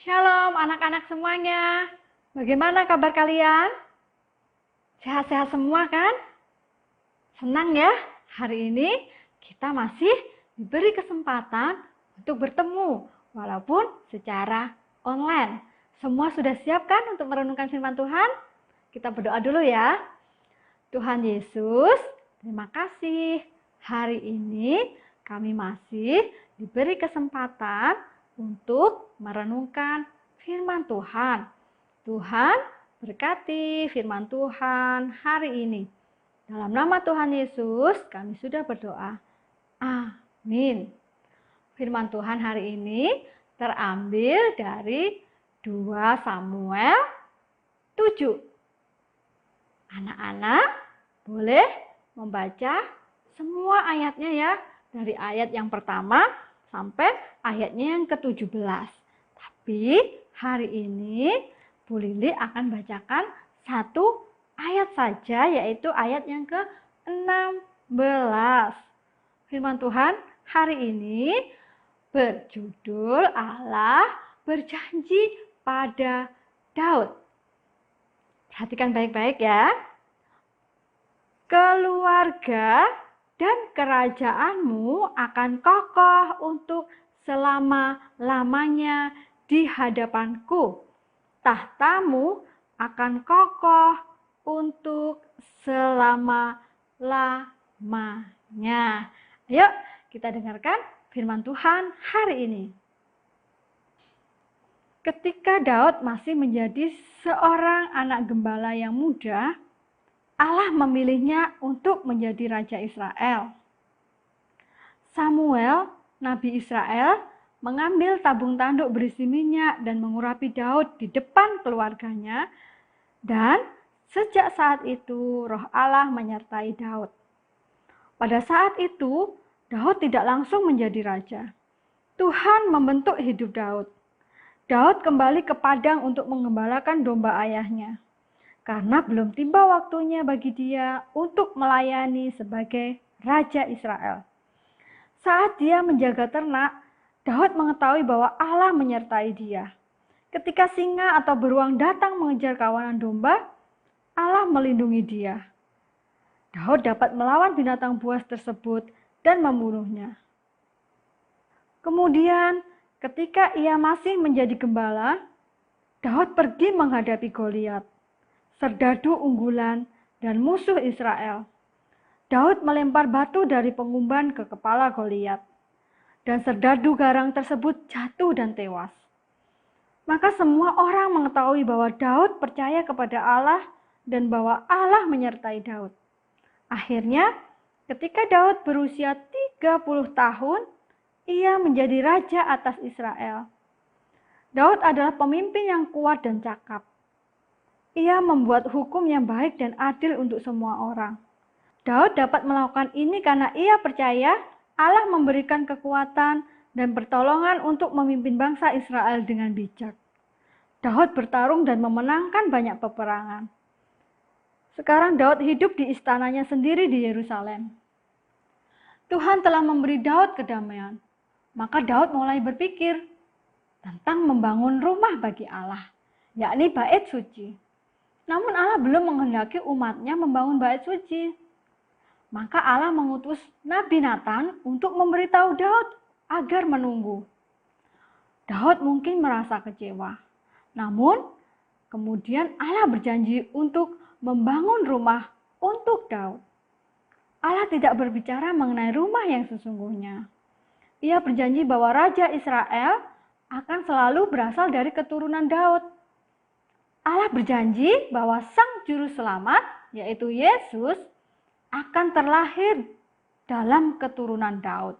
Shalom anak-anak semuanya. Bagaimana kabar kalian? Sehat-sehat semua kan? Senang ya, hari ini kita masih diberi kesempatan untuk bertemu walaupun secara online. Semua sudah siap kan untuk merenungkan firman Tuhan? Kita berdoa dulu ya. Tuhan Yesus, terima kasih. Hari ini kami masih diberi kesempatan untuk merenungkan firman Tuhan. Tuhan berkati firman Tuhan hari ini. Dalam nama Tuhan Yesus kami sudah berdoa. Amin. Firman Tuhan hari ini terambil dari 2 Samuel 7. Anak-anak boleh membaca semua ayatnya ya. Dari ayat yang pertama sampai ayatnya yang ke-17. Tapi hari ini Bu Lili akan bacakan satu ayat saja, yaitu ayat yang ke-16. Firman Tuhan hari ini berjudul Allah berjanji pada Daud. Perhatikan baik-baik ya. Keluarga dan kerajaanmu akan kokoh untuk selama-lamanya di hadapanku. Tahtamu akan kokoh untuk selama-lamanya. Ayo kita dengarkan firman Tuhan hari ini. Ketika Daud masih menjadi seorang anak gembala yang muda, Allah memilihnya untuk menjadi raja Israel. Samuel, nabi Israel, mengambil tabung tanduk berisi minyak dan mengurapi Daud di depan keluarganya, dan sejak saat itu roh Allah menyertai Daud. Pada saat itu, Daud tidak langsung menjadi raja. Tuhan membentuk hidup Daud. Daud kembali ke padang untuk mengembalakan domba ayahnya, karena belum tiba waktunya bagi dia untuk melayani sebagai raja Israel. Saat dia menjaga ternak, Daud mengetahui bahwa Allah menyertai dia. Ketika singa atau beruang datang mengejar kawanan domba, Allah melindungi dia. Daud dapat melawan binatang buas tersebut dan membunuhnya. Kemudian, ketika ia masih menjadi gembala, Daud pergi menghadapi Goliat, serdadu unggulan dan musuh Israel. Daud melempar batu dari pengumban ke kepala Goliat, dan serdadu garang tersebut jatuh dan tewas. Maka semua orang mengetahui bahwa Daud percaya kepada Allah dan bahwa Allah menyertai Daud. Akhirnya, ketika Daud berusia 30 tahun, ia menjadi raja atas Israel. Daud adalah pemimpin yang kuat dan cakap. Ia membuat hukum yang baik dan adil untuk semua orang. Daud dapat melakukan ini karena ia percaya Allah memberikan kekuatan dan pertolongan untuk memimpin bangsa Israel dengan bijak. Daud bertarung dan memenangkan banyak peperangan. Sekarang Daud hidup di istananya sendiri di Yerusalem. Tuhan telah memberi Daud kedamaian. Maka Daud mulai berpikir tentang membangun rumah bagi Allah, yakni bait suci. Namun Allah belum menghendaki umatnya membangun bait suci. Maka Allah mengutus Nabi Nathan untuk memberitahu Daud agar menunggu. Daud mungkin merasa kecewa. Namun kemudian Allah berjanji untuk membangun rumah untuk Daud. Allah tidak berbicara mengenai rumah yang sesungguhnya. Ia berjanji bahwa Raja Israel akan selalu berasal dari keturunan Daud. Allah berjanji bahwa Sang Juru Selamat, yaitu Yesus, akan terlahir dalam keturunan Daud.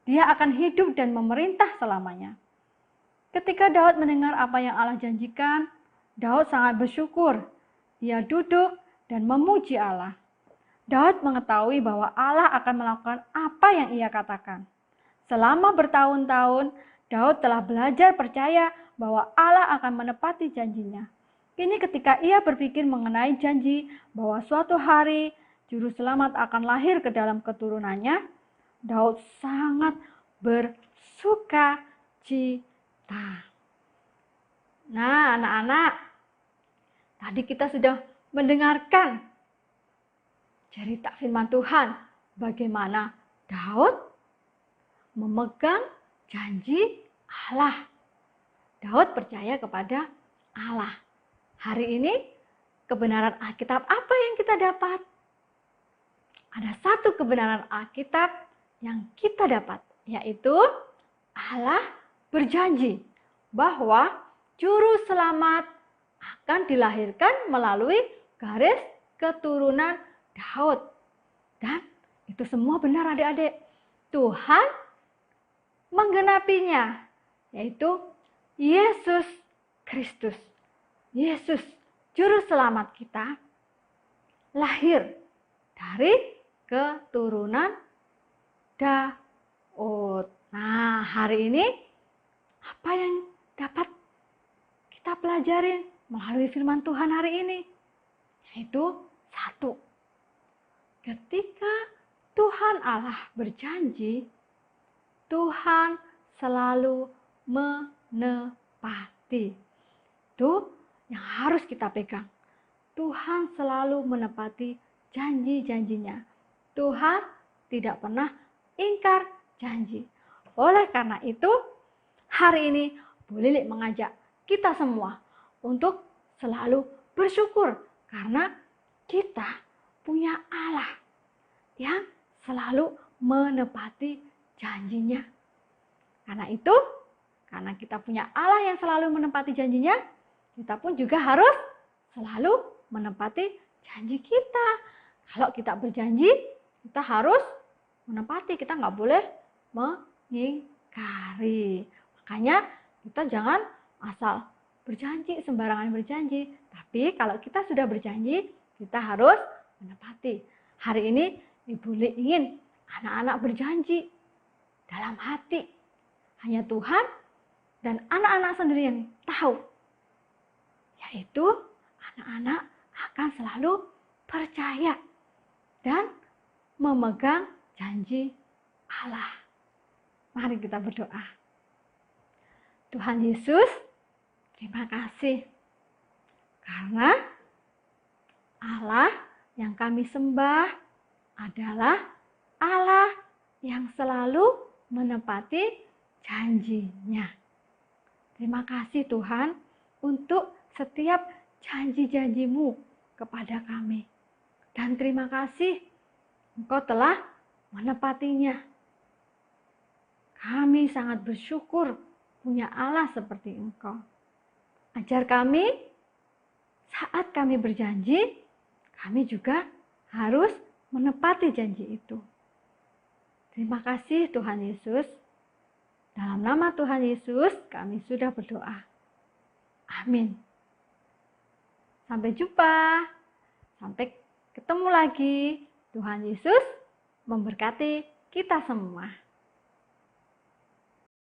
Dia akan hidup dan memerintah selamanya. Ketika Daud mendengar apa yang Allah janjikan, Daud sangat bersyukur. Dia duduk dan memuji Allah. Daud mengetahui bahwa Allah akan melakukan apa yang ia katakan. Selama bertahun-tahun, Daud telah belajar percaya bahwa Allah akan menepati janjinya. Kini ketika ia berpikir mengenai janji bahwa suatu hari Juru Selamat akan lahir ke dalam keturunannya, Daud sangat bersuka cita. Nah, anak-anak, tadi kita sudah mendengarkan cerita firman Tuhan, bagaimana Daud memegang janji Allah. Daud percaya kepada Allah. Hari ini kebenaran Alkitab apa yang kita dapat? Ada satu kebenaran Alkitab yang kita dapat, yaitu Allah berjanji bahwa juru selamat akan dilahirkan melalui garis keturunan Daud. Dan itu semua benar adik-adik. Tuhan menggenapinya, yaitu Yesus Kristus. Yesus, juru selamat kita, lahir dari keturunan Daud. Nah, hari ini apa yang dapat kita pelajarin melalui firman Tuhan hari ini? Yaitu satu, ketika Tuhan Allah berjanji, Tuhan selalu menepati. Itu yang harus kita pegang. Tuhan selalu menepati janji-janjinya. Tuhan tidak pernah ingkar janji. Oleh karena itu, hari ini Bu Lili mengajak kita semua untuk selalu bersyukur karena kita punya Allah yang selalu menepati janjinya. Karena itu, karena kita punya Allah yang selalu menepati janjinya, kita pun juga harus selalu menepati janji kita. Kalau kita berjanji, kita harus menepati. Kita nggak boleh mengingkari. Makanya kita jangan asal berjanji, sembarangan berjanji. Tapi kalau kita sudah berjanji, kita harus menepati. Hari ini Ibu Li ingin anak-anak berjanji dalam hati. Hanya Tuhan dan anak-anak sendiri yang tahu. Yaitu anak-anak akan selalu percaya dan memegang janji Allah. Mari kita berdoa. Tuhan Yesus, terima kasih. Karena Allah yang kami sembah adalah Allah yang selalu menepati janjinya. Terima kasih Tuhan untuk setiap janji-janjimu kepada kami. Dan terima kasih Engkau telah menepatinya. Kami sangat bersyukur punya Allah seperti Engkau. Ajar kami saat kami berjanji, kami juga harus menepati janji itu. Terima kasih Tuhan Yesus. Dalam nama Tuhan Yesus kami sudah berdoa. Amin. Sampai jumpa. Sampai ketemu lagi. Tuhan Yesus memberkati kita semua.